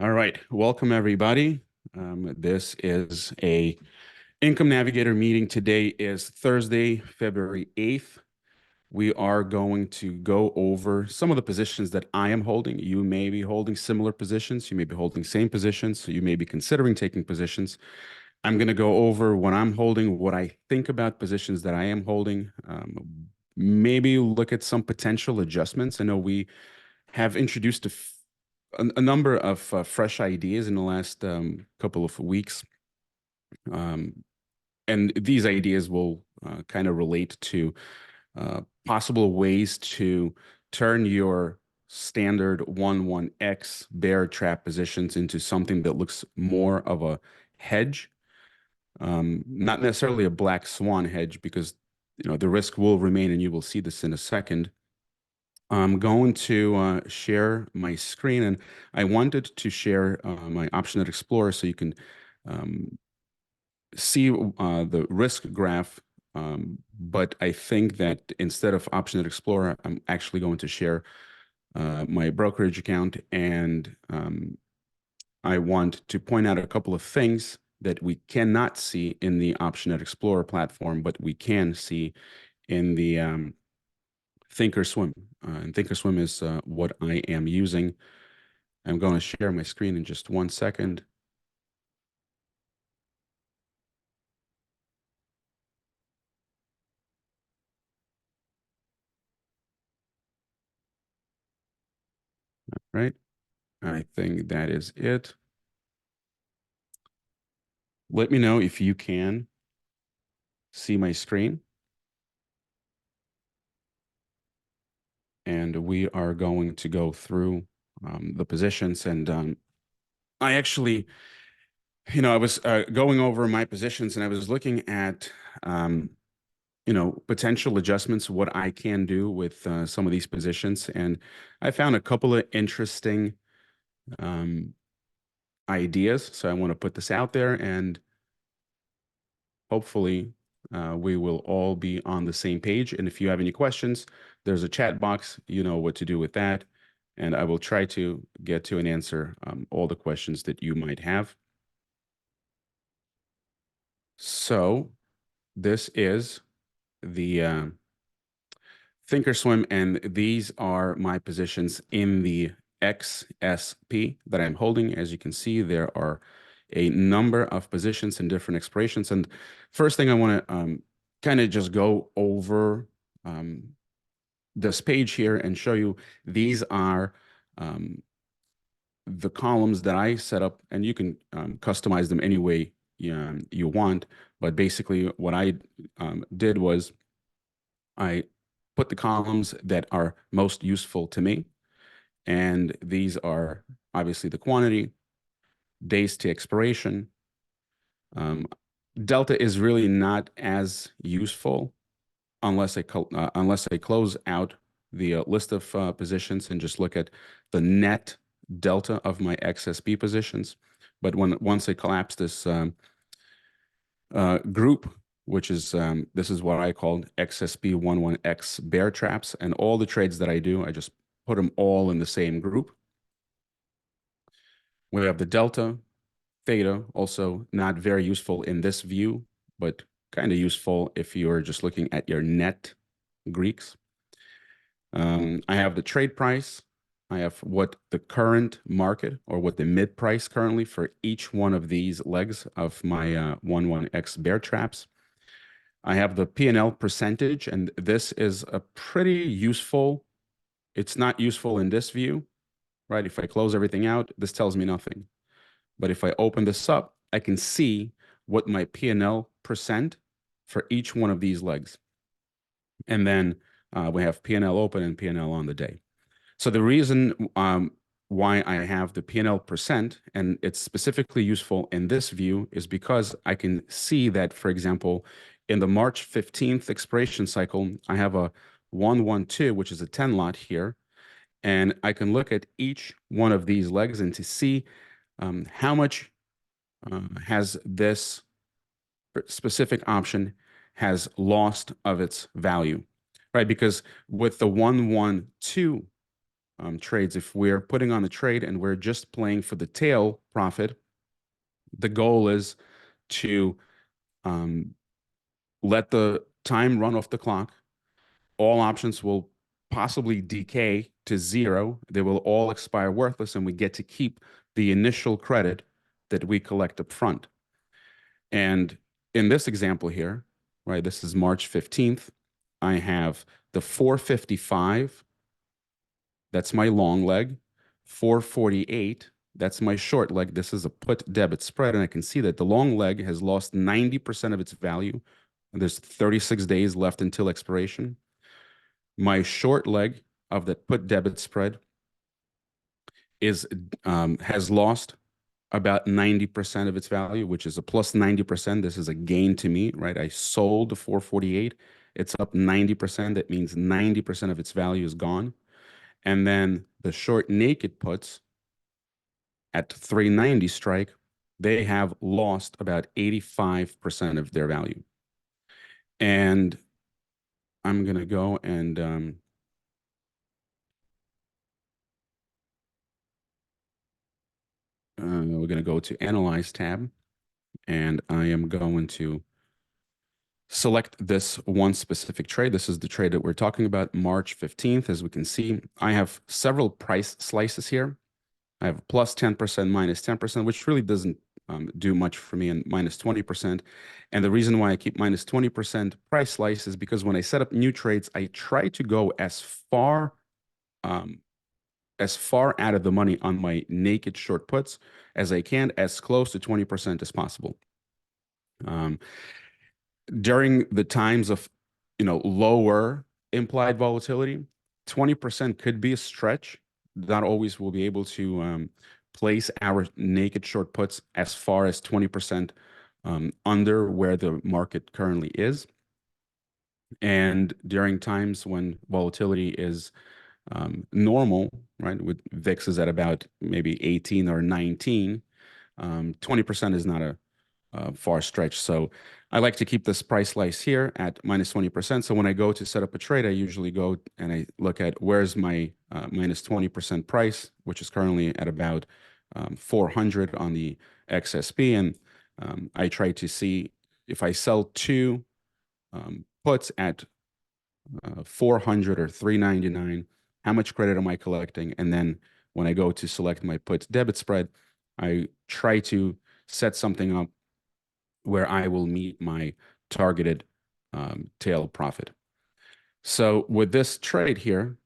All right, welcome everybody. This is a Income Navigator meeting. Today is Thursday, February 8th. We are going to go over some of the positions that I am holding. You may be holding similar positions. You may be holding same positions. So you may be considering taking positions. I'm going to go over what I'm holding, what I think about positions that I am holding. Maybe look at some potential adjustments. I know we have introduced a number of fresh ideas in the last couple of weeks. And these ideas will kind of relate to possible ways to turn your standard 1-1x bear trap positions into something that looks more of a hedge. Not necessarily a black swan hedge, because the risk will remain, and you will see this in a second. I'm going to share my screen, and I wanted to share my OptionNet Explorer so you can see the risk graph. But I think that instead of OptionNet Explorer, I'm actually going to share my brokerage account, and I want to point out a couple of things that we cannot see in the OptionNet Explorer platform, but we can see in the Thinkorswim. And Thinkorswim is what I am using. I'm going to share my screen in just 1 second. Right. I think that is it. Let me know if you can see my screen. And we are going to go through the positions. And I actually, I was going over my positions, and I was looking at, potential adjustments, what I can do with some of these positions. And I found a couple of interesting ideas. So I want to put this out there, and hopefully we will all be on the same page. And if you have any questions, there's a chat box. You know what to do with that. And I will try to get to and answer all the questions that you might have. So this is the Thinkorswim, and these are my positions in the XSP that I'm holding. As you can see, there are a number of positions in different expirations. And first thing I want to kind of just go over this page here and show you, these are the columns that I set up, and you can customize them any way you want. But basically what I did was I put the columns that are most useful to me. And these are obviously the quantity, days to expiration. Delta is really not as useful unless I close out the list of positions and just look at the net delta of my XSP positions. But once I collapse this group, which is this is what I called XSP 1-1X bear traps, and all the trades that I do, I just put them all in the same group. We have the delta, theta, also not very useful in this view, but kind of useful if you're just looking at your net Greeks. I have the trade price. I have what the current market, or what the mid price currently for each one of these legs of my 1-1X bear traps. I have the P&L percentage, and this is a pretty useful. It's not useful in this view, right? If I close everything out, this tells me nothing. But if I open this up, I can see what my P&L percent for each one of these legs. And then we have P&L open and P&L on the day. So the reason why I have the P&L percent, and it's specifically useful in this view, is because I can see that, for example, in the March 15th expiration cycle, I have a 112, which is a 10 lot here. And I can look at each one of these legs and to see how much has this specific option has lost of its value, right? Because with the 112 trades, if we're putting on a trade and we're just playing for the tail profit, the goal is to um, let the time run off the clock. All options will possibly decay to zero. They will all expire worthless, and we get to keep the initial credit that we collect up front. And in this example here, right, this is March 15th. I have the 455. That's my long leg. 448. That's my short leg. This is a put debit spread. And I can see that the long leg has lost 90% of its value. And there's 36 days left until expiration. My short leg of that put debit spread is has lost about 90% of its value, which is a plus 90%. This is a gain to me, right? I sold the 448. It's up 90%. That means 90% of its value is gone. And then the short naked puts at 390 strike, they have lost about 85% of their value. And I'm going to go and we're going to go to Analyze tab, and I am going to select this one specific trade. This is the trade that we're talking about, March 15th. As we can see, I have several price slices here. I have plus 10%, minus 10%, which really doesn't do much for me, and minus 20%. And the reason why I keep minus 20% price slice is because when I set up new trades, I try to go um, as far out of the money on my naked short puts as I can, as close to 20% as possible. During the times of, lower implied volatility, 20% could be a stretch. Not always will be able to place our naked short puts as far as 20% under where the market currently is. And during times when volatility is normal, right, with VIX is at about maybe 18 or 19, 20% is not a far stretch. So I like to keep this price slice here at minus 20%. So when I go to set up a trade, I usually go and I look at where's my minus 20% price, which is currently at about 400 on the XSP. And I try to see if I sell two puts at 400 or 399, how much credit am I collecting? And then when I go to select my put debit spread, I try to set something up where I will meet my targeted tail profit. So with this trade here,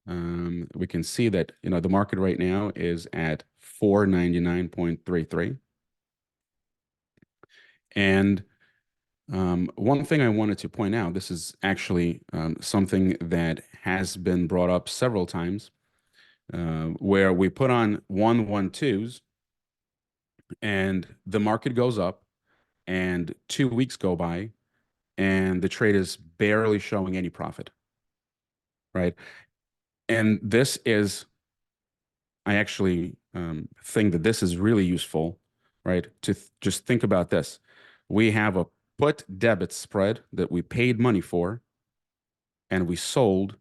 we can see that the market right now is at 499.33. And one thing I wanted to point out, this is actually something that has been brought up several times, where we put on 112s and the market goes up and 2 weeks go by and the trade is barely showing any profit, right? And this is, I actually think that this is really useful, right? To just think about this. We have a put debit spread that we paid money for, and we sold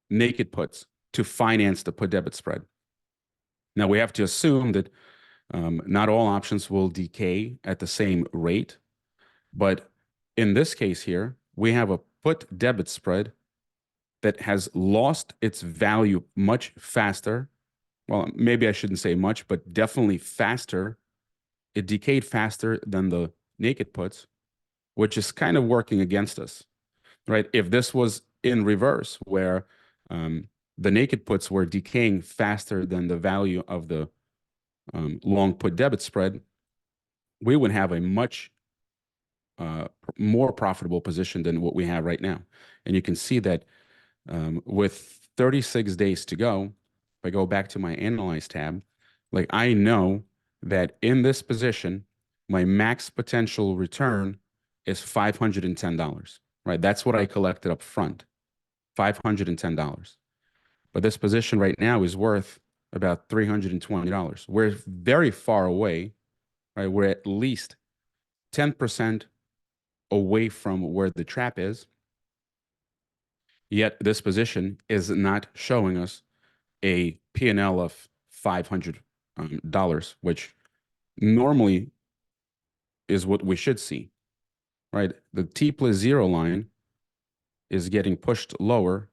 naked puts to finance the put debit spread. Now we have to assume that not all options will decay at the same rate, but in this case here, we have a put debit spread that has lost its value much faster. Well, maybe I shouldn't say much, but definitely faster. It decayed faster than the naked puts, which is kind of working against us, right? If this was in reverse, where the naked puts were decaying faster than the value of the long put debit spread, we would have a much more profitable position than what we have right now. And you can see that with 36 days to go, if I go back to my Analyze tab, like I know that in this position, my max potential return is $510, right? That's what I collected up front, $510. But this position right now is worth about $320. We're very far away, right? We're at least 10% away from where the trap is. Yet this position is not showing us a P&L of $500, which normally is what we should see, right? The T plus zero line is getting pushed lower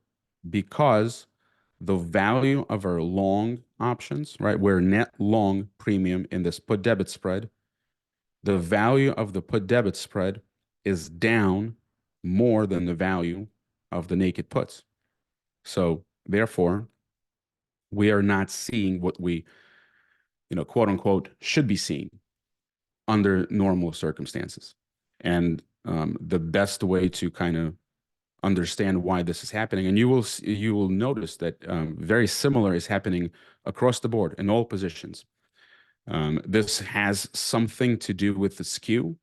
because the value of our long options, right? We're net long premium in this put debit spread. The value of the put debit spread is down more than the value of the naked puts. So therefore, we are not seeing what we, quote unquote, should be seeing under normal circumstances. And the best way to kind of understand why this is happening, and you will notice that very similar is happening across the board in all positions. This has something to do with the skew.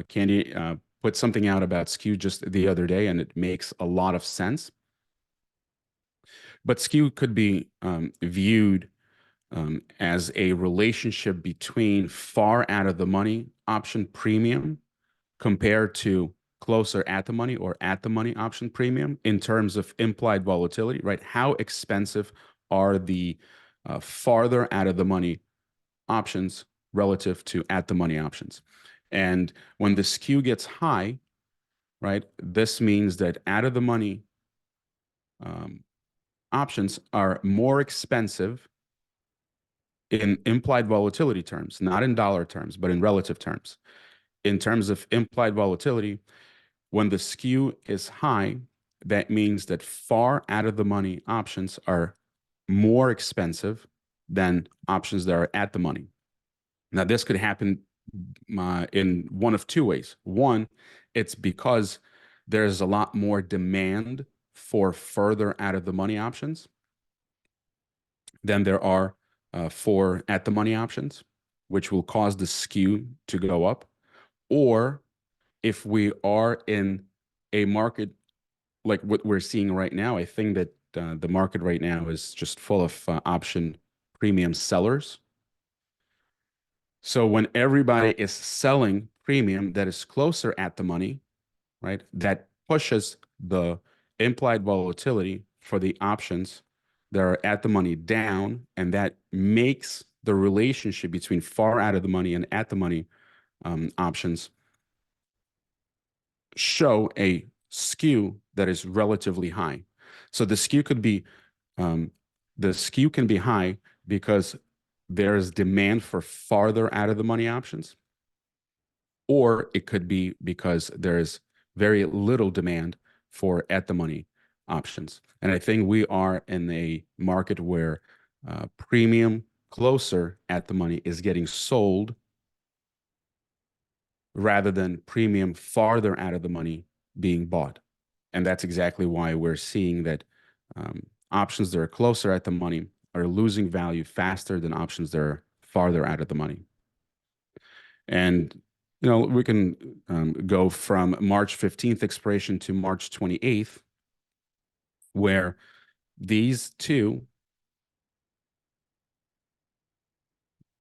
Candy put something out about skew just the other day, and it makes a lot of sense. But skew could be viewed as a relationship between far out of the money option premium compared to closer at the money or at the money option premium in terms of implied volatility, right? How expensive are the farther out of the money options relative to at the money options? And when the skew gets high, right, this means that out of the money options are more expensive in implied volatility terms, not in dollar terms, but in relative terms. In terms of implied volatility, when the skew is high, that means that far out of the money options are more expensive than options that are at the money. Now, this could happen in one of two ways. One, it's because there's a lot more demand for further out of the money options than there are for at the money options, which will cause the skew to go up. Or if we are in a market like what we're seeing right now, I think that the market right now is just full of option premium sellers. So when everybody is selling premium that is closer at the money, right, that pushes the implied volatility for the options that are at the money down, and that makes the relationship between far out of the money and at the money options show a skew that is relatively high. So the skew can be high because there's demand for farther out of the money options, or it could be because there's very little demand for at the money options. And I think we are in a market where premium closer at the money is getting sold rather than premium farther out of the money being bought. And that's exactly why we're seeing that options that are closer at the money are losing value faster than options that are farther out of the money. And we can go from March 15th expiration to March 28th, where these two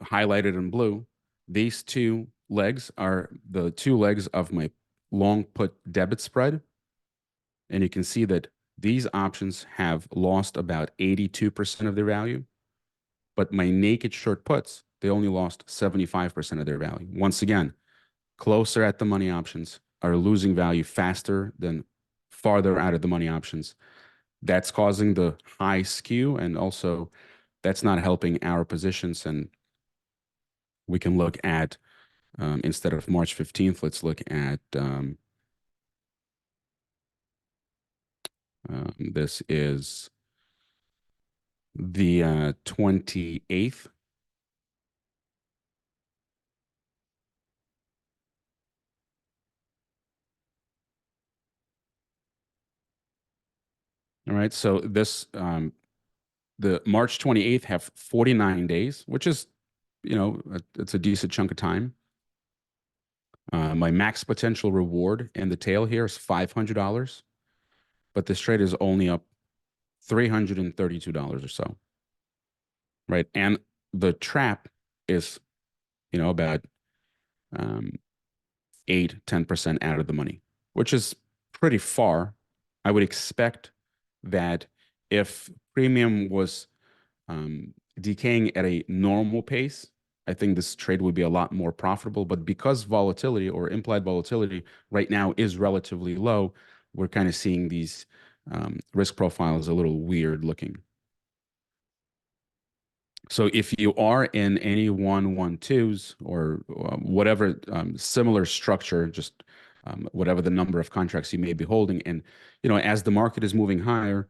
highlighted in blue, these two legs are the two legs of my long put debit spread. And you can see that these options have lost about 82% of their value, but my naked short puts, they only lost 75% of their value. Once again, closer at the money options are losing value faster than farther out of the money options. That's causing the high skew, and also that's not helping our positions. And we can look at, instead of March 15th, let's look at this is the 28th. All right, so this the March 28th have 49 days, which is, it's a decent chunk of time. My max potential reward in the tail here is $500, but this trade is only up $332 or so, right? And the trap is, about 8-10% out of the money, which is pretty far I would expect that if premium was decaying at a normal pace, I think this trade would be a lot more profitable. But because volatility or implied volatility right now is relatively low, we're kind of seeing these risk profiles a little weird looking. So if you are in any 112s or whatever similar structure, just whatever the number of contracts you may be holding, and as the market is moving higher,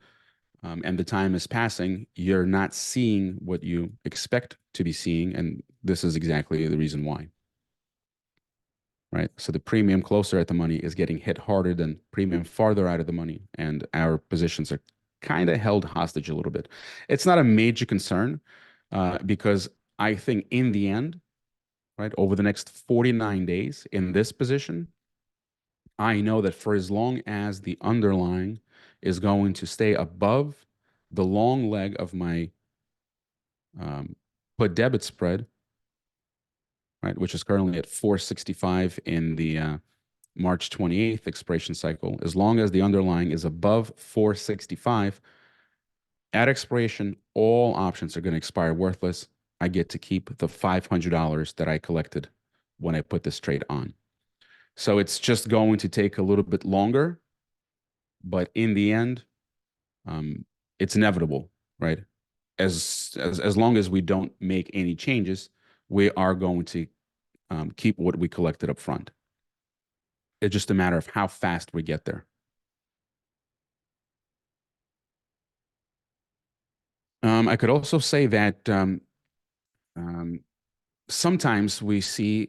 and the time is passing, you're not seeing what you expect to be seeing. And this is exactly the reason why, right? So the premium closer at the money is getting hit harder than premium farther out of the money. And our positions are kind of held hostage a little bit. It's not a major concern because I think in the end, right, over the next 49 days in this position, I know that for as long as the underlying is going to stay above the long leg of my put debit spread, right, which is currently at 465 in the March 28th expiration cycle, as long as the underlying is above 465, at expiration, all options are going to expire worthless. I get to keep the $500 that I collected when I put this trade on. So it's just going to take a little bit longer, but in the end, it's inevitable, right? As long as we don't make any changes, we are going to keep what we collected up front. It's just a matter of how fast we get there. I could also say that um, sometimes we see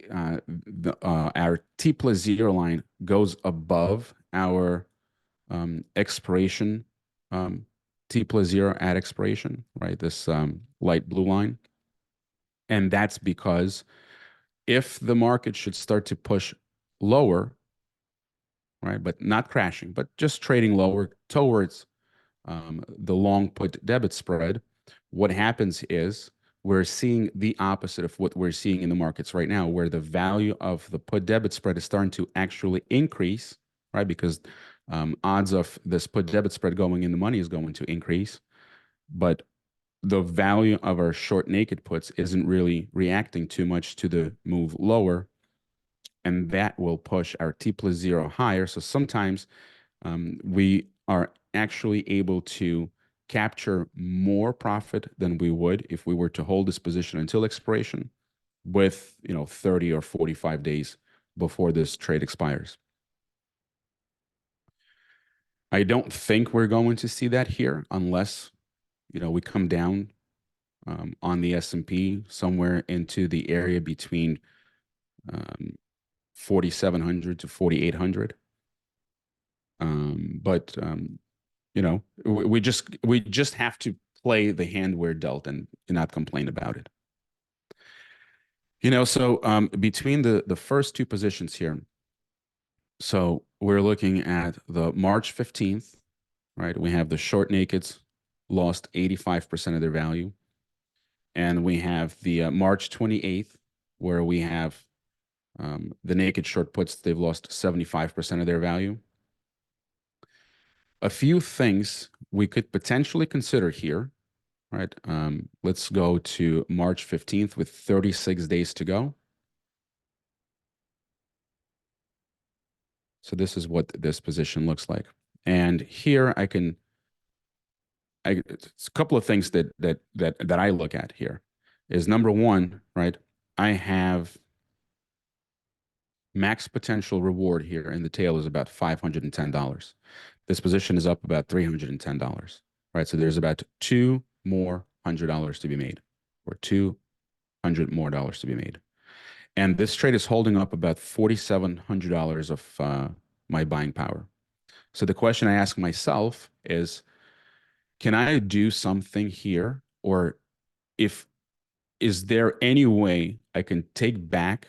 our T+0 line goes above our expiration T+0 at expiration, right? This light blue line. And that's because if the market should start to push lower, right, but not crashing, but just trading lower towards the long put debit spread, what happens is we're seeing the opposite of what we're seeing in the markets right now, where the value of the put debit spread is starting to actually increase, right? Because odds of this put debit spread going in the money is going to increase, but the value of our short naked puts isn't really reacting too much to the move lower, and that will push our T+0 higher. So sometimes we are actually able to capture more profit than we would if we were to hold this position until expiration with 30 or 45 days before this trade expires. I don't think we're going to see that here unless we come down on the S&P somewhere into the area between 4,700 to 4,800. But we just have to play the hand we're dealt and not complain about it. So between the first two positions here, so we're looking at the March 15th, right? We have the short nakeds lost 85% of their value. And we have the March 28th, where we have the naked short puts, they've lost 75% of their value. A few things we could potentially consider here, right? Let's go to March 15th with 36 days to go. So this is what this position looks like. And here it's a couple of things that I look at here is number one, right? I have max potential reward here, and the tail is about $510. This position is up about $310, right? So there's about $200 more to be made, or $200 more to be made. And this trade is holding up about $4,700 of my buying power. So the question I ask myself is, can I do something here? Or is there any way I can take back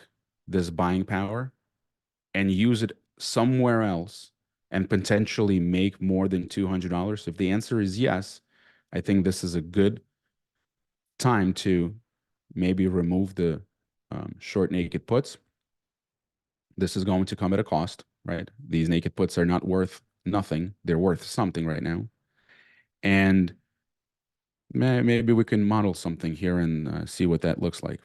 this buying power and use it somewhere else and potentially make more than $200? If the answer is yes, I think this is a good time to maybe remove the short naked puts. This is going to come at a cost, right? These naked puts are not worth nothing. They're worth something right now. And maybe we can model something here and see what that looks like.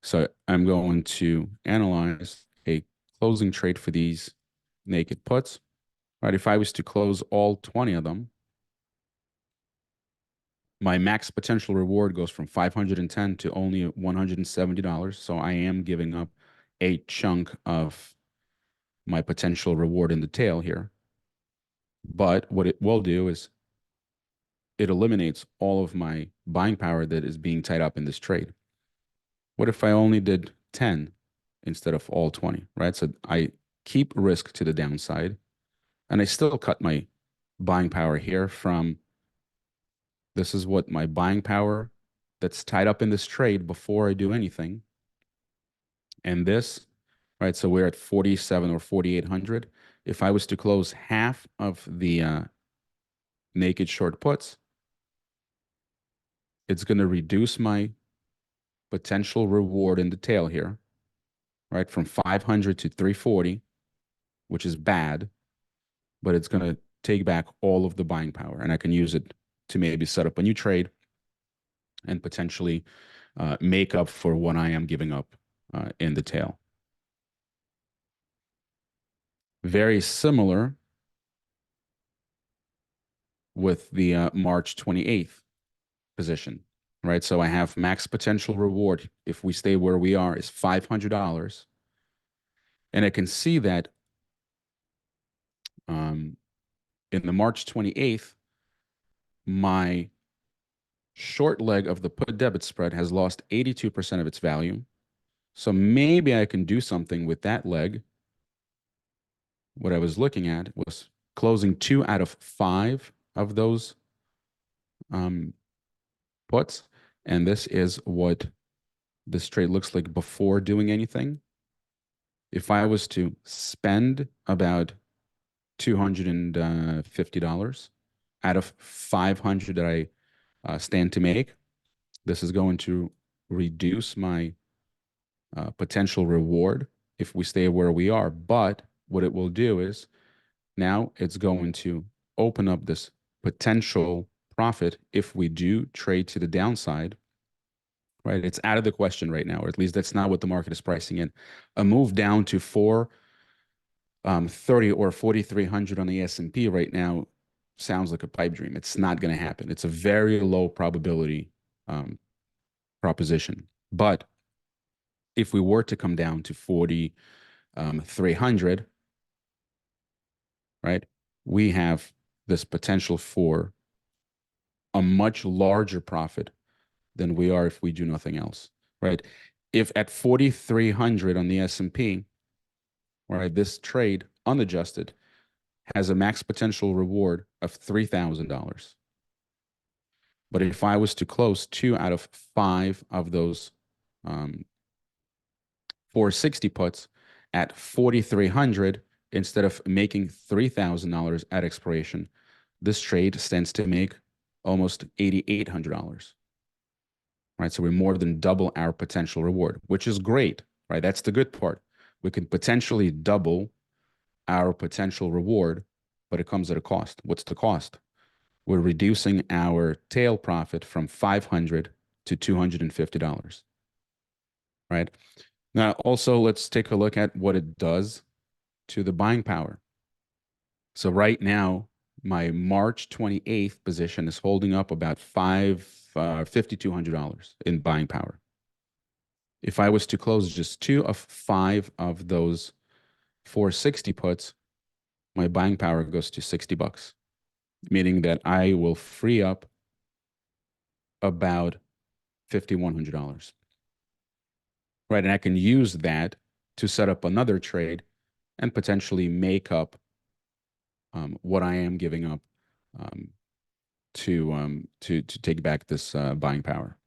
So I'm going to analyze a closing trade for these naked puts, right? If I was to close all 20 of them, my max potential reward goes from 510 to only $170. So I am giving up a chunk of my potential reward in the tail here. But what it will do is it eliminates all of my buying power that is being tied up in this trade. What if I only did 10 instead of all 20, right? So I keep risk to the downside and I still cut my buying power here from this is what my buying power that's tied up in this trade before I do anything. And this, right? So we're at 47 or 4,800. If I was to close half of the naked short puts, it's going to reduce my potential reward in the tail here, right? From 500 to 340, which is bad, but it's going to take back all of the buying power. And I can use it to maybe set up a new trade and potentially make up for what I am giving up in the tail. Very similar with the March 28th position, right? So I have max potential reward if we stay where we are is $500. And I can see that in the March 28th, my short leg of the put debit spread has lost 82% of its value. So maybe I can do something with that leg. What I was looking at was closing 2 out of 5 of those puts. And this is what this trade looks like before doing anything. If I was to spend about $250 out of 500 that I stand to make, this is going to reduce my potential reward if we stay where we are. But what it will do is now it's going to open up this potential profit if we do trade to the downside, right? It's out of the question right now, or at least that's not what the market is pricing in. A move down to 430 or 4,300 on the S&P right now sounds like a pipe dream. It's not going to happen. It's a very low probability proposition. But if we were to come down to 4,300, right, we have this potential for a much larger profit than we are if we do nothing else, right? If at 4,300 on the S&P, right, this trade unadjusted has a max potential reward of $3,000. But if I was to close 2 out of 5 of those 460 puts at 4,300 instead of making $3,000 at expiration, this trade stands to make almost $8,800. Right? So we're more than double our potential reward, which is great, right? That's the good part. We can potentially double our potential reward, but it comes at a cost. What's the cost? We're reducing our tail profit from $500 to $250, right? Now, also, let's take a look at what it does to the buying power. So right now, my March 28th position is holding up about $5,200 in buying power. If I was to close just 2 of 5 of those 460 puts, my buying power goes to $60, meaning that I will free up about $5,100. Right, and I can use that to set up another trade and potentially make up what I am giving up to take back this buying power.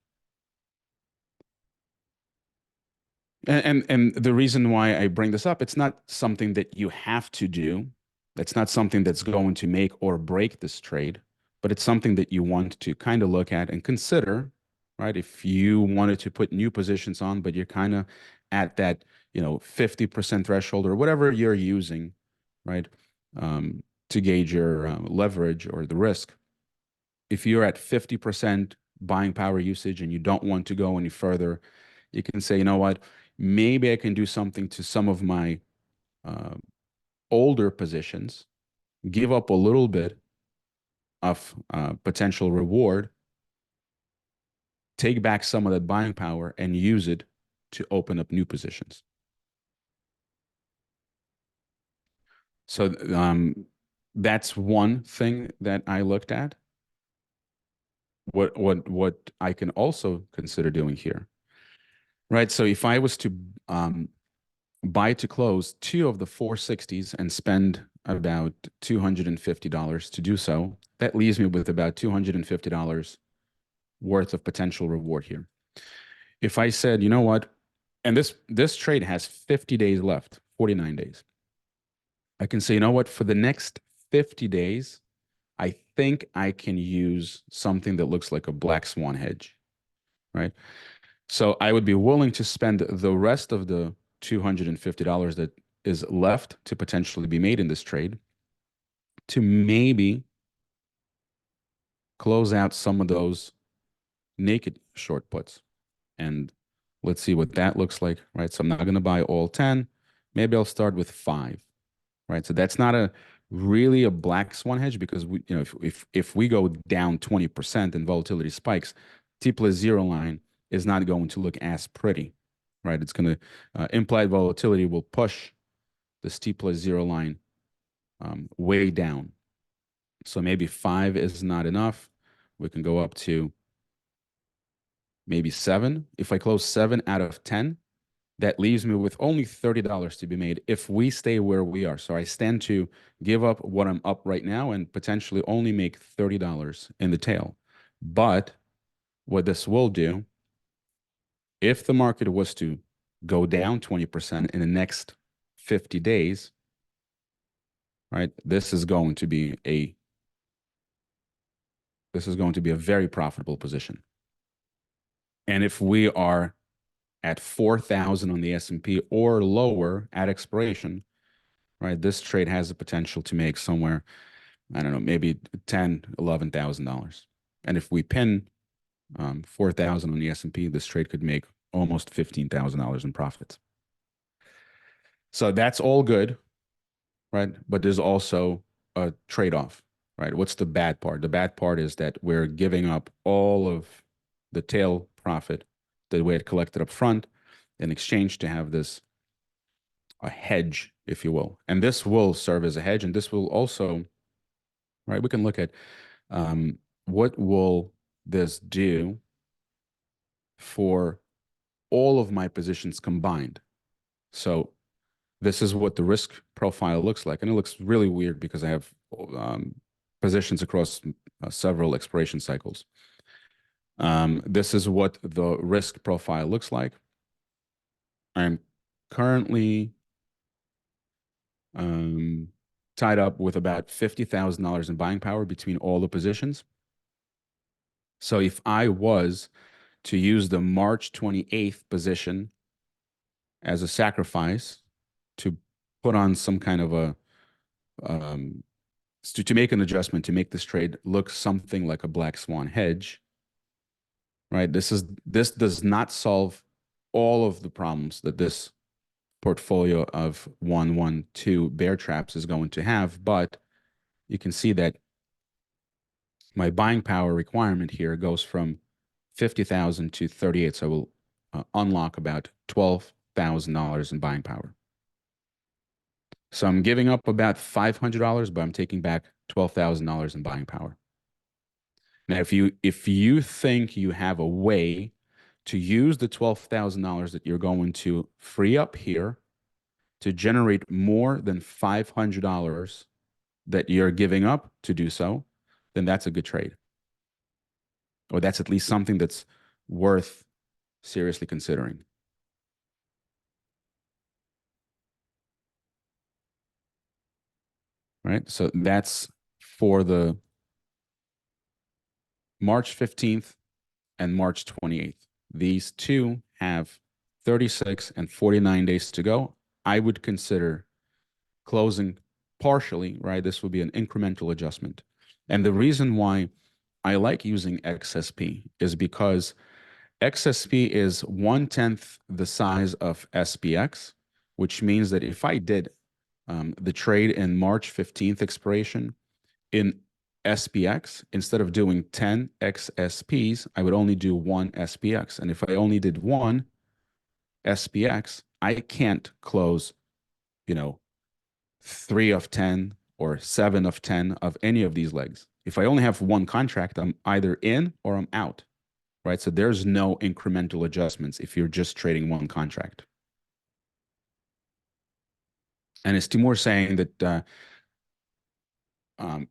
And the reason why I bring this up, it's not something that you have to do. That's not something that's going to make or break this trade, but it's something that you want to kind of look at and consider, right? If you wanted to put new positions on, but you're kind of at that, 50% threshold or whatever you're using, right? to gauge your leverage or the risk. If you're at 50% buying power usage and you don't want to go any further, you can say, you know what, maybe I can do something to some of my uh, older positions, give up a little bit of potential reward, take back some of that buying power and use it to open up new positions. So that's one thing that I looked at. What I can also consider doing here, right? So if I was to buy to close two of the 460s and spend about $250 to do so, that leaves me with about $250 worth of potential reward here. If I said, you know what, and this trade has 50 days left, 49 days. I can say, you know what, for the next 50 days, I think I can use something that looks like a black swan hedge, right? So I would be willing to spend the rest of the $250 that is left to potentially be made in this trade to maybe close out some of those naked short puts. And let's see what that looks like, right? So I'm not going to buy all 10. Maybe I'll start with 5, right? So that's not a really a black swan hedge because we, you know, if we go down 20% and volatility spikes, T plus 0 line is not going to look as pretty, right? It's going to implied volatility will push this T plus 0 line way down. So maybe 5 is not enough. We can go up to maybe 7. If I close 7 out of 10, that leaves me with only $30 to be made if we stay where we are. So I stand to give up what I'm up right now and potentially only make $30 in the tail. But what this will do, if the market was to go down 20% in the next 50 days, right, this is going to be a very profitable position. And if we are at 4,000 on the S&P or lower at expiration, right, this trade has the potential to make somewhere, I don't know, maybe $10,000, $11,000. And if we pin 4,000 on the S&P, this trade could make almost $15,000 in profits. So that's all good, right? But there's also a trade-off, right? What's the bad part? The bad part is that we're giving up all of the tail profit that we had collected up front in exchange to have this a hedge, if you will. And this will serve as a hedge, and this will also, right, we can look at what will this do for all of my positions combined. So this is what the risk profile looks like. And it looks really weird because I have positions across several expiration cycles. This is what the risk profile looks like. I'm currently tied up with about $50,000 in buying power between all the positions. So if I was to use the March 28th position as a sacrifice to put on some kind of a to make an adjustment to make this trade look something like a black swan hedge, right? This does not solve all of the problems that this portfolio of 112 bear traps is going to have, but you can see that my buying power requirement here goes from 50,000 to 38. So I will unlock about $12,000 in buying power. So I'm giving up about $500, but I'm taking back $12,000 in buying power. Now, if you think you have a way to use the $12,000 that you're going to free up here to generate more than $500 that you're giving up to do so, then that's a good trade. Or that's at least something that's worth seriously considering. Right? So that's for the March 15th and March 28th. These two have 36 and 49 days to go. I would consider closing partially, right? This would be an incremental adjustment. And the reason why I like using XSP is because XSP is 1/10 the size of SPX, which means that if I did the trade in March 15th expiration in SPX, instead of doing 10 XSPs, I would only do one SPX. And if I only did one SPX, I can't close, you know, 3 of 10 or 7 of 10 of any of these legs. If I only have one contract, I'm either in or I'm out, right? So there's no incremental adjustments if you're just trading one contract. And it's Timur saying that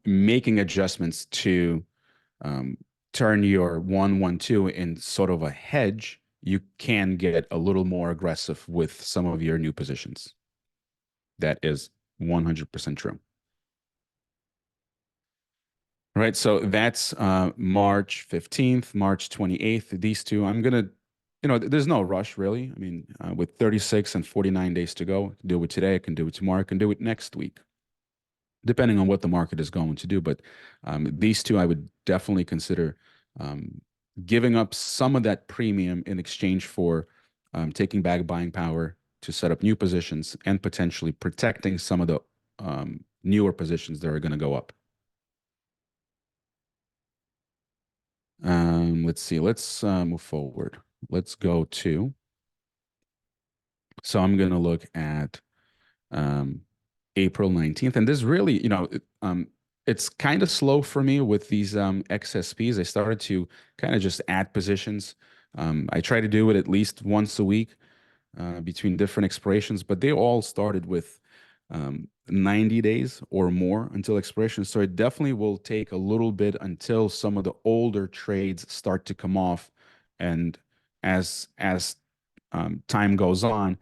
making adjustments to um, turn your 112 in sort of a hedge, you can get a little more aggressive with some of your new positions. That is 100% true. Right. So that's March 15th, March 28th. These two, I'm going to, there's no rush really. I mean, with 36 and 49 days to go, I can do it today. I can do it tomorrow. I can do it next week, depending on what the market is going to do. But these two, I would definitely consider um, giving up some of that premium in exchange for taking back buying power to set up new positions and potentially protecting some of the newer positions that are going to go up. Let's see. Let's move forward. Let's go to. So I'm going to look at um, April 19th. And this really, it's kind of slow for me with these XSPs. I started to kind of just add positions. I try to do it at least once a week between different expirations, but they all started with 90 days or more until expiration. So it definitely will take a little bit until some of the older trades start to come off. And as time goes on,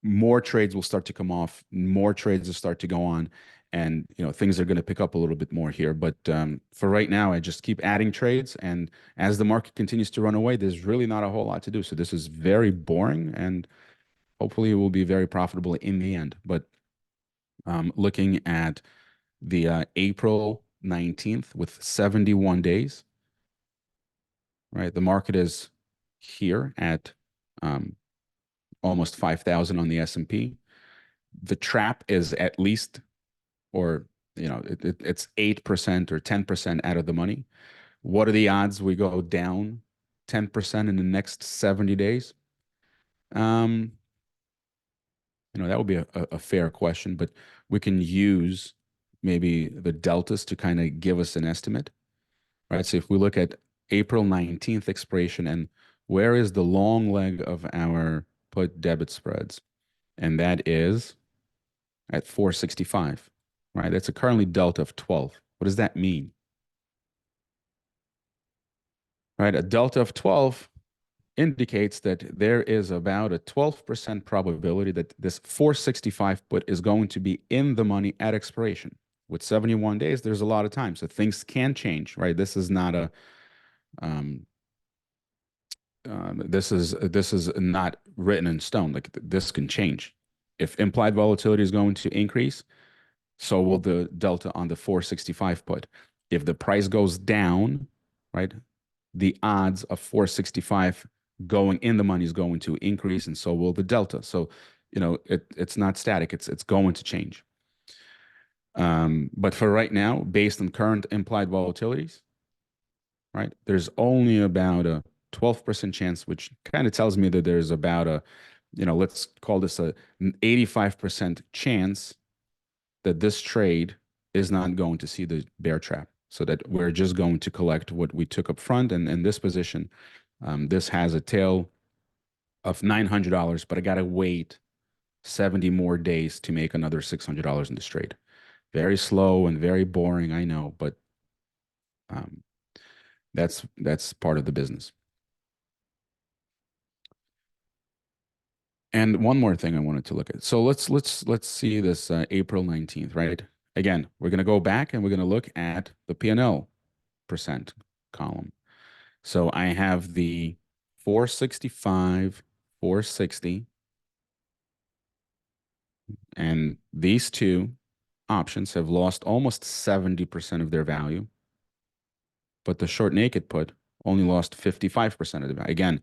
more trades will start to come off, more trades will start to go on, and things are going to pick up a little bit more here. But for right now, I just keep adding trades, and as the market continues to run away, there's really not a whole lot to do. So this is very boring, and hopefully it will be very profitable in the end. But looking at the April 19th with 71 days, right? The market is here at almost 5,000 on the S&P. The trap is at least, or it's 8% or 10% out of the money. What are the odds we go down 10% in the next 70 days? That would be a fair question, but we can use maybe the deltas to kind of give us an estimate, right? So if we look at April 19th expiration and where is the long leg of our put debit spreads? And that is at 465, right? That's a currently delta of 12. What does that mean? Right? A delta of 12 indicates that there is about a 12% probability that this 465 put is going to be in the money at expiration. With 71 days, there's a lot of time. So things can change, right? This is not a this is not written in stone. Like this can change. If implied volatility is going to increase, so will the delta on the 465 put. If the price goes down, right, the odds of 465 going in the money is going to increase, and so will the delta. So, it's not static. It's going to change. But for right now, based on current implied volatilities, right, there's only about a 12% chance, which kind of tells me that there's about a, let's call this an 85% chance that this trade is not going to see the bear trap, so that we're just going to collect what we took up front. And in this position, this has a tail of $900, but I got to wait 70 more days to make another $600 in this trade. Very slow and very boring, I know, but um, that's part of the business. And one more thing I wanted to look at. So let's see this April 19th, right? Again, we're going to go back and we're going to look at the P&L percent column. So I have the 465, 460, and these two options have lost almost 70% of their value, but the short naked put only lost 55% of the value. Again,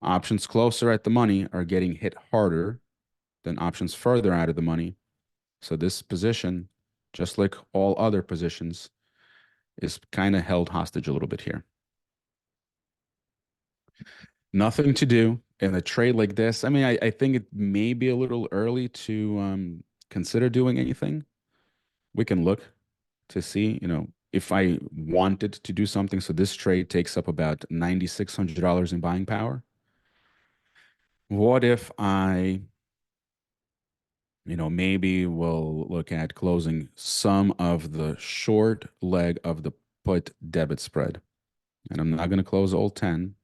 options closer at the money are getting hit harder than options further out of the money. So this position, just like all other positions, is kind of held hostage a little bit here. Nothing to do in a trade like this. I mean, I think it may be a little early to consider doing anything. We can look to see, if I wanted to do something. So this trade takes up about $9,600 in buying power. What if I, maybe we'll look at closing some of the short leg of the put debit spread. And I'm not going to close all 10,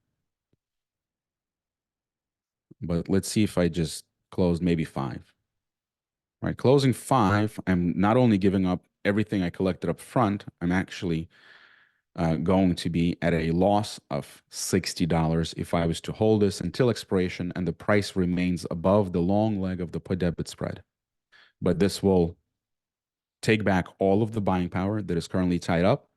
but let's see if I just closed maybe 5. Right, closing 5, I'm not only giving up everything I collected up front, I'm actually going to be at a loss of $60 if I was to hold this until expiration and the price remains above the long leg of the put debit spread. But this will take back all of the buying power that is currently tied up,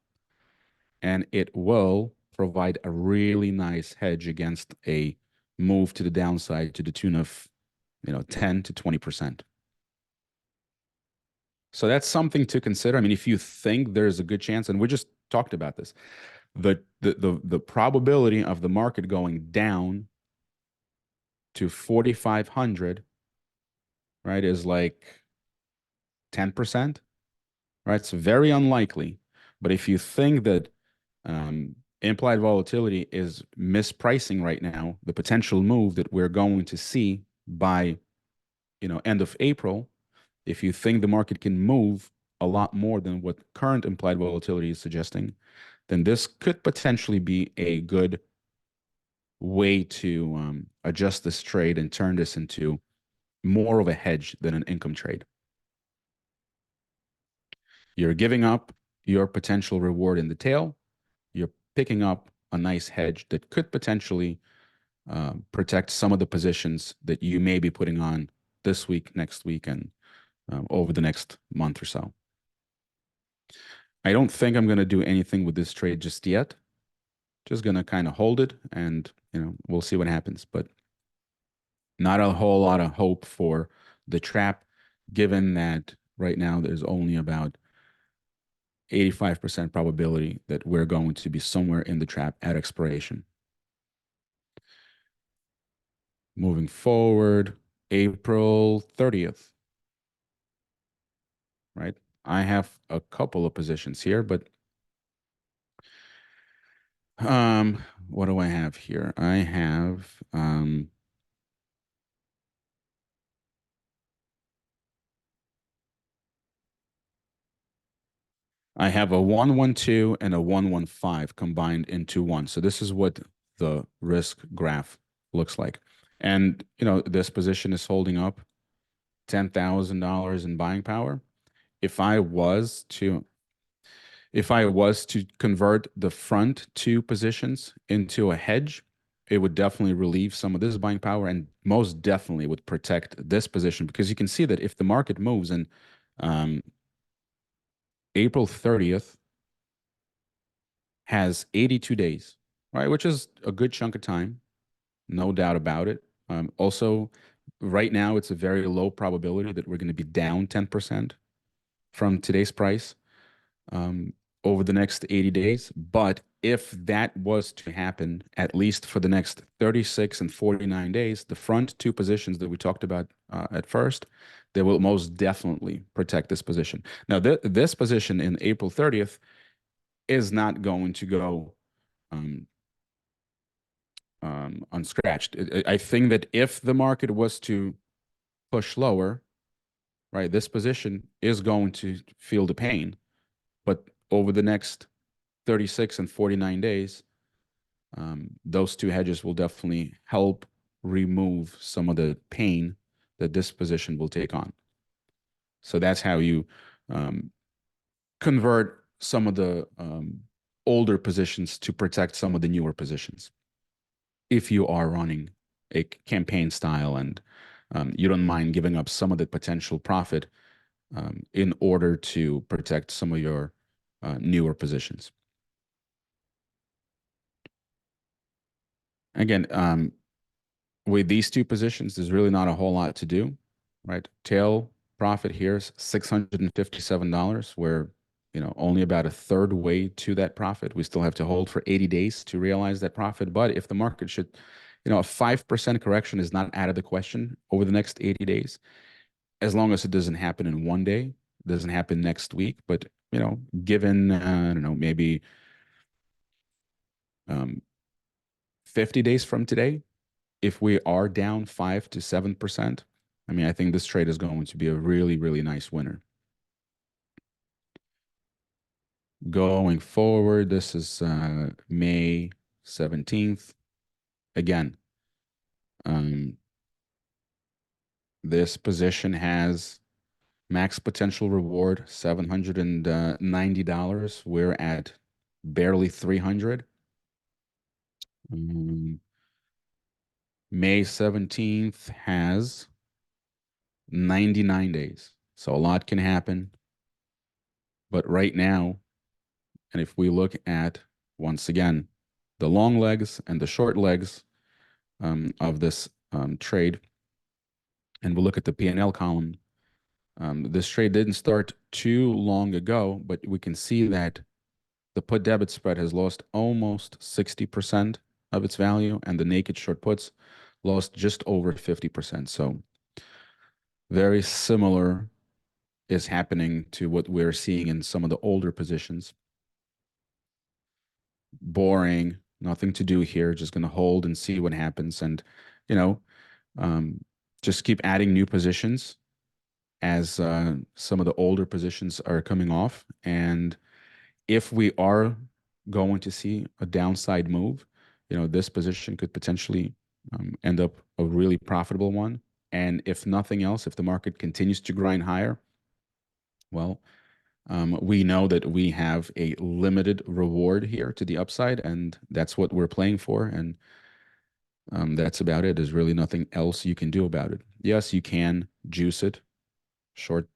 and it will provide a really nice hedge against a move to the downside to the tune of 10 to 20%. So that's something to consider. I mean, if you think there's a good chance, and we just talked about this, the probability of the market going down to 4,500, right, is like 10%, right? It's very unlikely. But if you think that implied volatility is mispricing right now, the potential move that we're going to see by, end of April, if you think the market can move a lot more than what current implied volatility is suggesting, then this could potentially be a good way to adjust this trade and turn this into more of a hedge than an income trade. You're giving up your potential reward in the tail. You're picking up a nice hedge that could potentially protect some of the positions that you may be putting on this week, next week, and over the next month or so. I don't think I'm going to do anything with this trade just yet. Just going to kind of hold it and, we'll see what happens. But not a whole lot of hope for the trap, given that right now there's only about 85% probability that we're going to be somewhere in the trap at expiration. Moving forward, April 30th, right? I have a couple of positions here, but what do I have here? I have a 112 and a 115 combined into one. So this is what the risk graph looks like. And, this position is holding up $10,000 in buying power. If I was to convert the front two positions into a hedge, it would definitely relieve some of this buying power and most definitely would protect this position, because you can see that if the market moves and April 30th has 82 days, right? Which is a good chunk of time, no doubt about it. Also, right now, it's a very low probability that we're going to be down 10% from today's price over the next 80 days. But if that was to happen, at least for the next 36 and 49 days, the front two positions that we talked about at first, they will most definitely protect this position. Now, this position in April 30th is not going to go unscratched. I think that if the market was to push lower, right, this position is going to feel the pain. But over the next 36 and 49 days, those two hedges will definitely help remove some of the pain that this position will take on. So that's how you convert some of the older positions to protect some of the newer positions. If you are running a campaign style and you don't mind giving up some of the potential profit in order to protect some of your newer positions. Again, with these two positions, there's really not a whole lot to do, right? Tail profit here is $657. We're, only about a third way to that profit. We still have to hold for 80 days to realize that profit. But if the market should, a 5% correction is not out of the question over the next 80 days, as long as it doesn't happen in one day, doesn't happen next week. But, given, I don't know, maybe 50 days from today, if we are down 5 to 7%, I mean, I think this trade is going to be a really, really nice winner. Going forward, this is May 17th. Again, this position has max potential reward $790. We're at barely 300. May 17th has 99 days. So a lot can happen. But right now, and if we look at, once again, the long legs and the short legs of this trade, and we'll look at the P&L column, this trade didn't start too long ago, but we can see that the put debit spread has lost almost 60% of its value, and the naked short puts lost just over 50%. So very similar is happening to what we're seeing in some of the older positions. Boring, nothing to do here, just going to hold and see what happens. And, just keep adding new positions as some of the older positions are coming off. And if we are going to see a downside move, this position could potentially end up a really profitable one. And if nothing else, if the market continues to grind higher, well, we know that we have a limited reward here to the upside, and that's what we're playing for. And that's about it. There's really nothing else you can do about it. Yes, you can juice it, short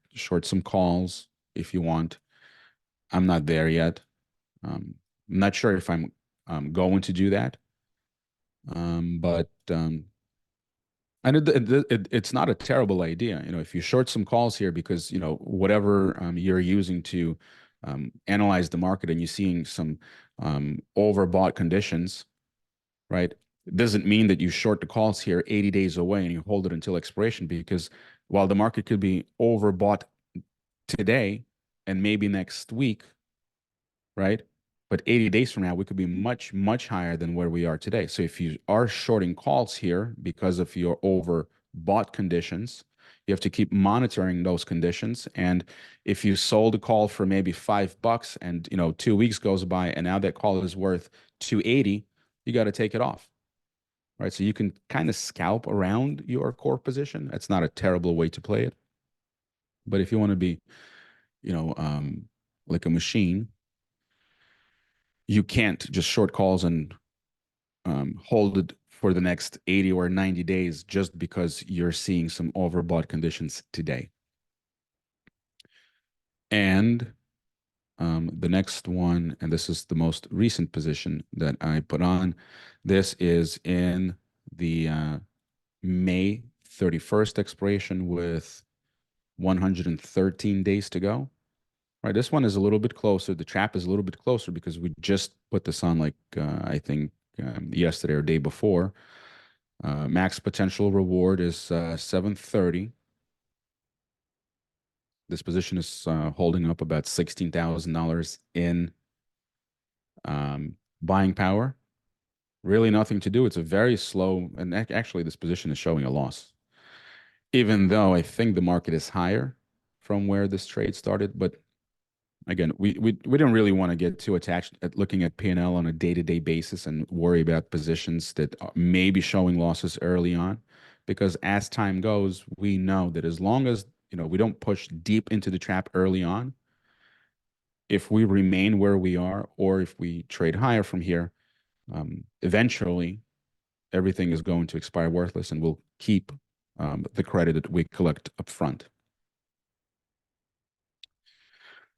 some calls if you want. I'm not there yet. I'm not sure if I'm going to do that. But and it's not a terrible idea, if you short some calls here because, whatever you're using to analyze the market and you're seeing some overbought conditions, right? It doesn't mean that you short the calls here 80 days away and you hold it until expiration, because while the market could be overbought today and maybe next week, right? But 80 days from now, we could be much, much higher than where we are today. So if you are shorting calls here because of your overbought conditions, you have to keep monitoring those conditions. And if you sold a call for maybe $5 and 2 weeks goes by and now that call is worth 280, you got to take it off. Right. So you can kind of scalp around your core position. That's not a terrible way to play it. But if you want to be, like a machine, you can't just short calls and hold it for the next 80 or 90 days just because you're seeing some overbought conditions today. And the next one, and this is the most recent position that I put on, this is in the May 31st expiration with 113 days to go. Right, this one is a little bit closer. The trap is a little bit closer because we just put this on, like, I think yesterday or day before. Max potential reward is 730. This position is holding up about $16,000 in buying power. Really nothing to do. It's a very slow, and actually this position is showing a loss. Even though I think the market is higher from where this trade started, but again, we don't really want to get too attached at looking at P&L on a day-to-day basis and worry about positions that may be showing losses early on, because as time goes, we know that as long as we don't push deep into the trap early on, if we remain where we are or if we trade higher from here, eventually everything is going to expire worthless, and we'll keep the credit that we collect up front.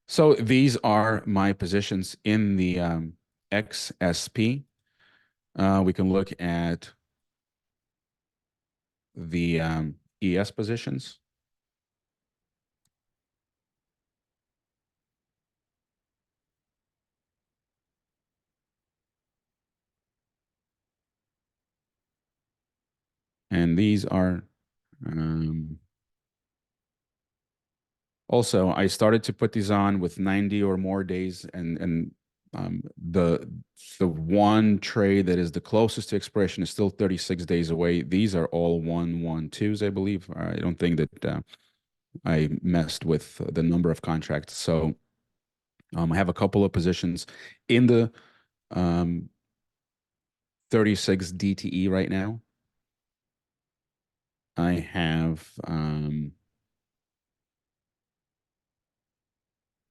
So these are my positions in the XSP. We can look at the ES positions. And these are um, also, I started to put these on with 90 or more days, and the one trade that is the closest to expiration is still 36 days away. These are all 112s, I believe. I don't think that I messed with the number of contracts. So I have a couple of positions in the um, 36 DTE right now. I have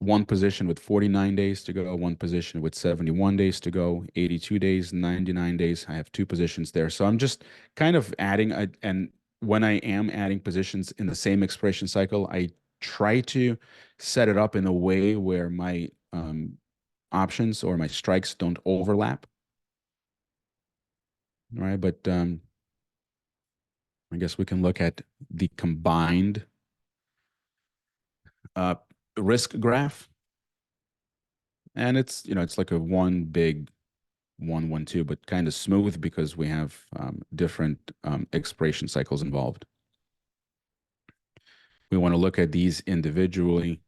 one position with 49 days to go, one position with 71 days to go, 82 days, 99 days. I have two positions there. So I'm just kind of adding, and when I am adding positions in the same expiration cycle, I try to set it up in a way where my options or my strikes don't overlap, right? But I guess we can look at the combined uh, risk graph, and it's like a one big 112, but kind of smooth because we have different expiration cycles involved. We want to look at these individually.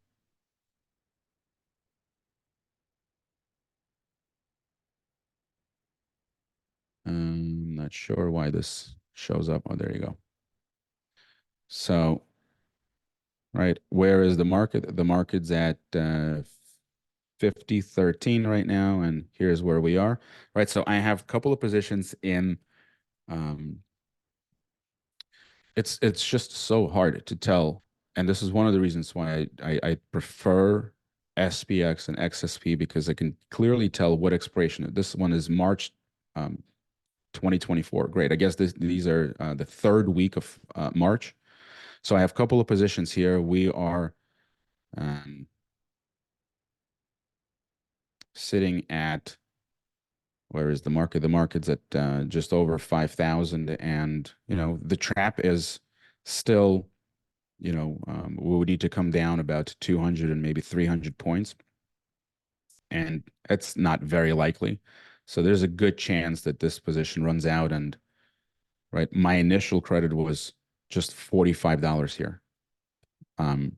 Not sure why this shows up. Oh, there you go. So, right, where is the market? The market's at 50.13 right now, and here's where we are. Right, so I have a couple of positions in um, it's just so hard to tell, and this is one of the reasons why I prefer SPX and XSP because I can clearly tell what expiration. This one is March 2024. Great. I guess these are the third week of March. So I have a couple of positions here. We are um, sitting at, where is the market? The market's at just over 5,000, and the trap is still we would need to come down about 200 and maybe 300 points, and it's not very likely. So there's a good chance that this position runs out. And right, my initial credit was just $45 here. Um,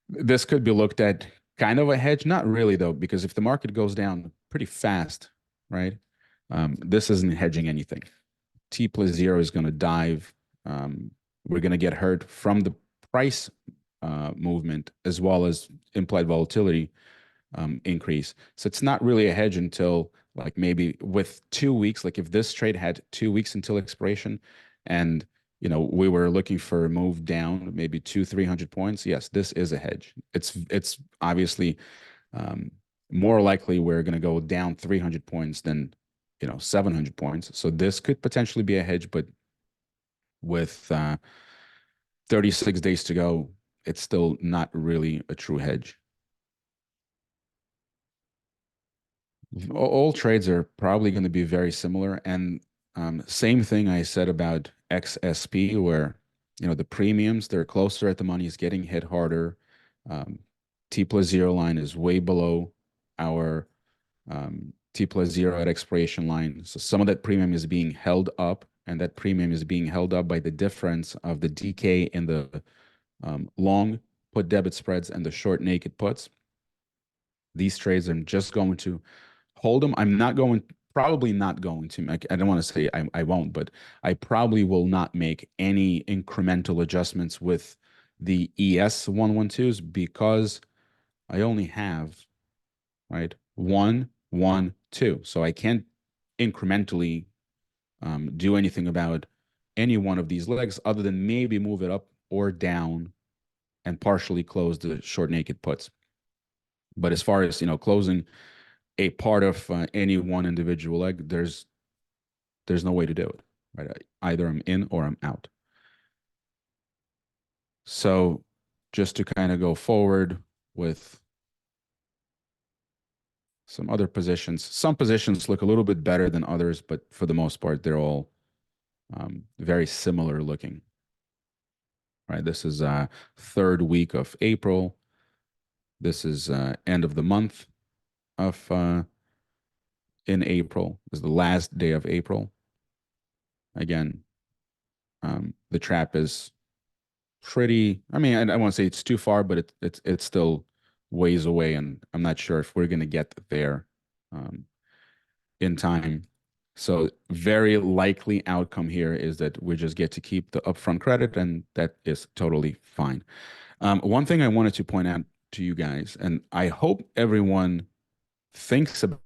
this could be looked at kind of a hedge, not really though, because if the market goes down pretty fast, right, this isn't hedging anything. T plus zero is going to dive. We're going to get hurt from the price movement as well as implied volatility increase. So it's not really a hedge until like maybe with 2 weeks. Like if this trade had 2 weeks until expiration, and we were looking for a move down, maybe 300 points. Yes, this is a hedge. It's obviously um, more likely we're going to go down 300 points than 700 points. So this could potentially be a hedge, but with 36 days to go, it's still not really a true hedge. All trades are probably going to be very similar. And same thing I said about XSP, where the premiums, they're closer at the money, is getting hit harder. Um, T plus zero line is way below our T plus zero at expiration line. So some of that premium is being held up, and that premium is being held up by the difference of the DK in the long put debit spreads and the short naked puts. These trades, I'm just going to hold them. I'm not going, probably not going to make, I don't want to say I won't, but I probably will not make any incremental adjustments with the ES 112s because I only have, right, 1, 1, 2. So I can't incrementally do anything about any one of these legs other than maybe move it up or down and partially close the short naked puts. But as far as closing a part of any one individual leg, there's no way to do it. Right? Either I'm in or I'm out. So just to kind of go forward with some other positions. Some positions look a little bit better than others, but for the most part, they're all very similar looking. Right. This is third week of April. This is end of the month of in April. This is the last day of April. Again, the trap is pretty. I mean, I won't say it's too far, but it's still ways away, and I'm not sure if we're gonna get there um, in time. So very likely outcome here is that we just get to keep the upfront credit, and that is totally fine. One thing I wanted to point out to you guys, and I hope everyone thinks about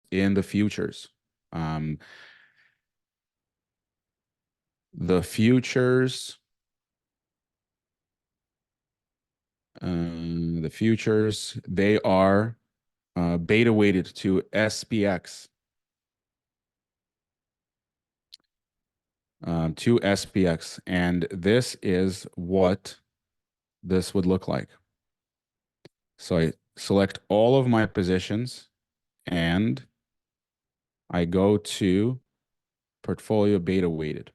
in the futures. Um, the futures, they are beta weighted to SPX, and this is what this would look like. So I select all of my positions and I go to portfolio beta weighted.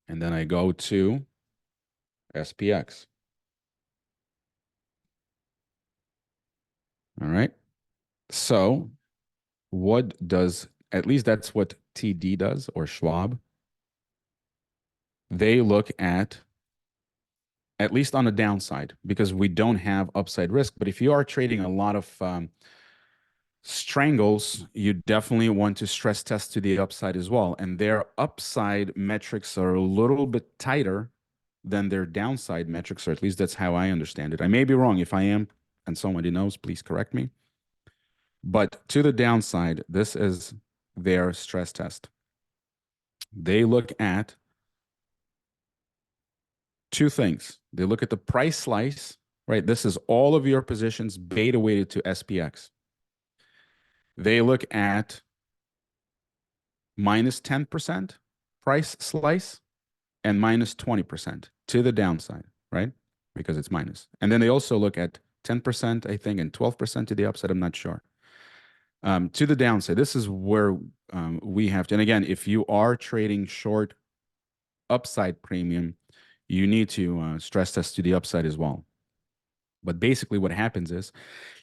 And then I go to SPX. All right. So what does, at least that's what TD does, or Schwab. They look at least on the downside, because we don't have upside risk. But if you are trading a lot of strangles, you definitely want to stress test to the upside as well. And their upside metrics are a little bit tighter than their downside metrics, or at least that's how I understand it. I may be wrong. If I am, and somebody knows, please correct me. But to the downside, this is their stress test. They look at two things. They look at the price slice, right? This is all of your positions beta weighted to SPX. They look at minus 10% price slice and minus 20% to the downside, right? Because it's minus. And then they also look at 10%, I think, and 12% to the upside. I'm not sure. To the downside, this is where we have to. And again, if you are trading short upside premium, you need to stress test to the upside as well. But basically, what happens is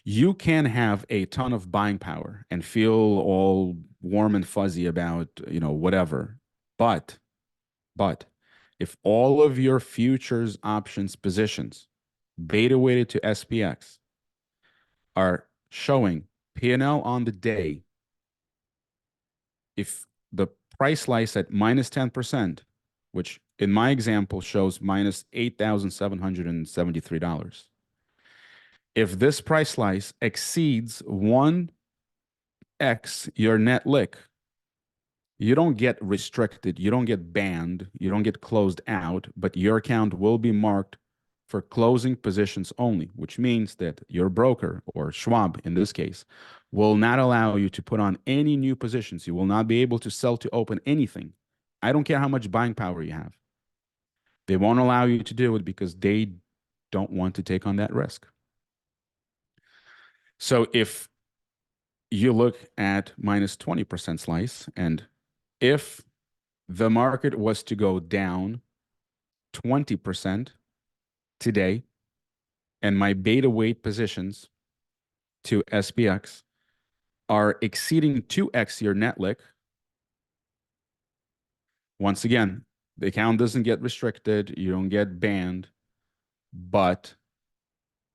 you can have a ton of buying power and feel all warm and fuzzy about, whatever. But if all of your futures options positions beta weighted to SPX are showing P&L on the day, if the price slice at minus 10%, which in my example shows minus $8,773, if this price slice exceeds 1x your net lick, you don't get restricted, you don't get banned, you don't get closed out, but your account will be marked for closing positions only, which means that your broker, or Schwab in this case, will not allow you to put on any new positions. You will not be able to sell to open anything. I don't care how much buying power you have. They won't allow you to do it because they don't want to take on that risk. So if you look at minus 20% slice, and if the market was to go down 20% today, and my beta weight positions to SPX are exceeding 2x your net lick, once again, the account doesn't get restricted, you don't get banned, but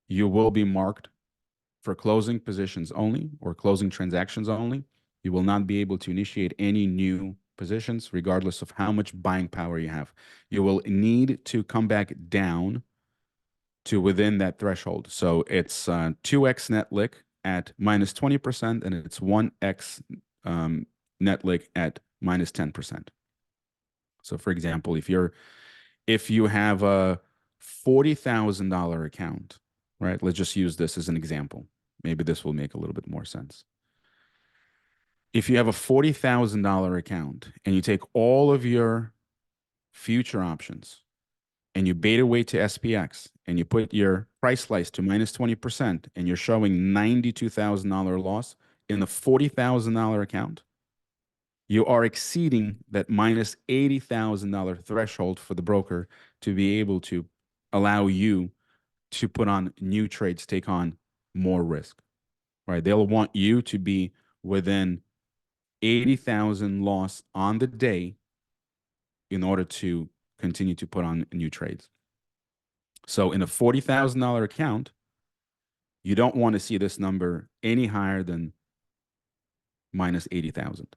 you will be marked for closing positions only, or closing transactions only. You will not be able to initiate any new positions, regardless of how much buying power you have. You will need to come back down to within that threshold. So it's 2x net lick at minus 20%, and it's 1x net lick at minus 10%. So for example, if you have a $40,000 account, right? Let's just use this as an example. Maybe this will make a little bit more sense. If you have a $40,000 account and you take all of your future options and you beta weight to SPX and you put your price slice to minus 20% and you're showing $92,000 loss in the $40,000 account, you are exceeding that minus $80,000 threshold for the broker to be able to allow you to put on new trades, take on more risk, right? They'll want you to be within 80,000 loss on the day in order to continue to put on new trades. So in a $40,000 account, you don't want to see this number any higher than minus 80,000.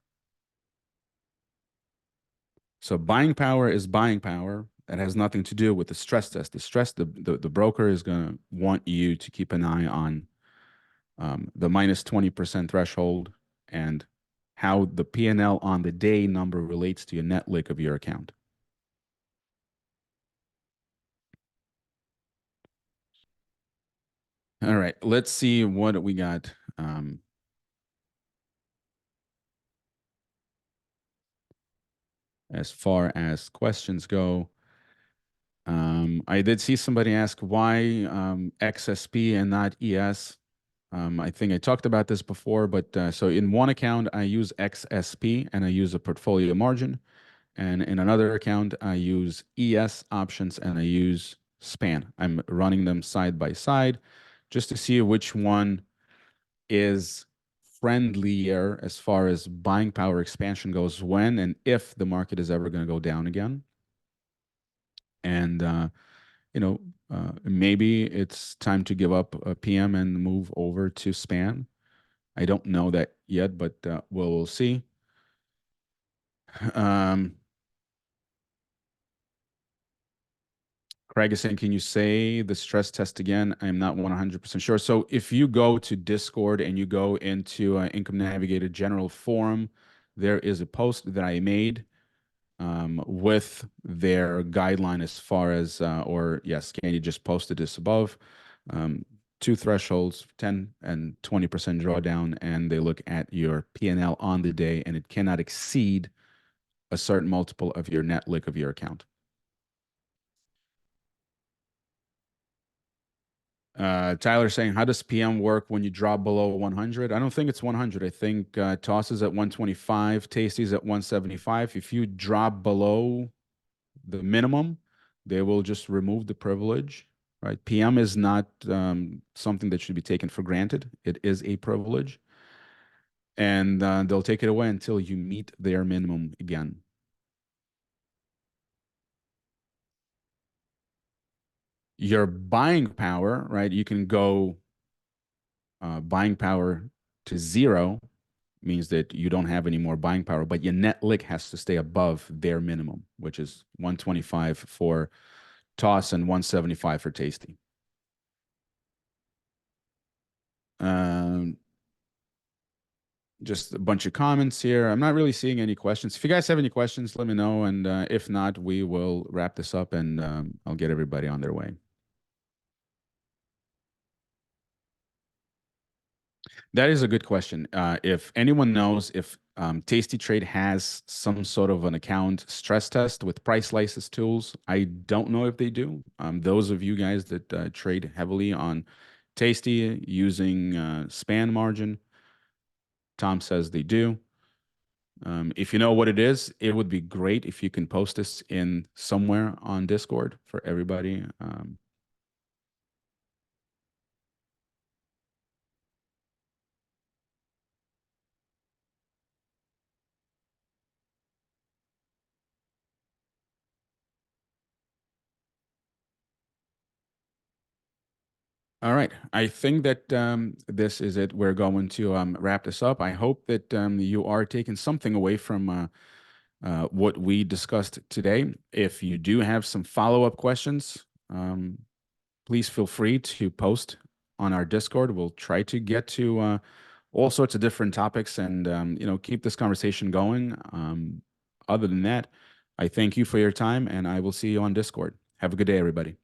So buying power is buying power. That has nothing to do with the stress test. The broker is going to want you to keep an eye on the minus 20% threshold and how the P&L on the day number relates to your net lick of your account. All right, let's see what we got. As far as questions go, I did see somebody ask why XSP and not ES. I think I talked about this before, but so in one account, I use XSP and I use a portfolio margin. And in another account, I use ES options and I use SPAN. I'm running them side by side just to see which one is friendlier as far as buying power expansion goes when and if the market is ever going to go down again. And, maybe it's time to give up a PM and move over to SPAN. I don't know that yet, but we'll see. Craig is saying, can you say the stress test again? I'm not 100% sure. So if you go to Discord and you go into Income Navigator general forum, there is a post that I made with their guideline as far as, or yes, Candy just posted this above, two thresholds, 10 and 20% drawdown, and they look at your P&L on the day, and it cannot exceed a certain multiple of your net lick of your account. Tyler saying, how does PM work when you drop below 100? I don't think it's 100. I think Toss is at 125, Tasty's at 175. If you drop below the minimum, they will just remove the privilege, right? PM is not something that should be taken for granted. It is a privilege. And they'll take it away until you meet their minimum again. Your buying power, right? You can go buying power to 0 means that you don't have any more buying power, but your net lick has to stay above their minimum, which is 125 for Toss and 175 for Tasty. Just a bunch of comments here. I'm not really seeing any questions. If you guys have any questions, let me know. And if not, we will wrap this up and I'll get everybody on their way. That is a good question. If anyone knows if Tasty Trade has some sort of an account stress test with price slices tools, I don't know if they do. Those of you guys that trade heavily on Tasty using span margin, Tom says they do. If you know what it is, it would be great if you can post this in somewhere on Discord for everybody. All right. I think that this is it. We're going to wrap this up. I hope that you are taking something away from what we discussed today. If you do have some follow-up questions, please feel free to post on our Discord. We'll try to get to all sorts of different topics and keep this conversation going. Other than that, I thank you for your time, and I will see you on Discord. Have a good day, everybody.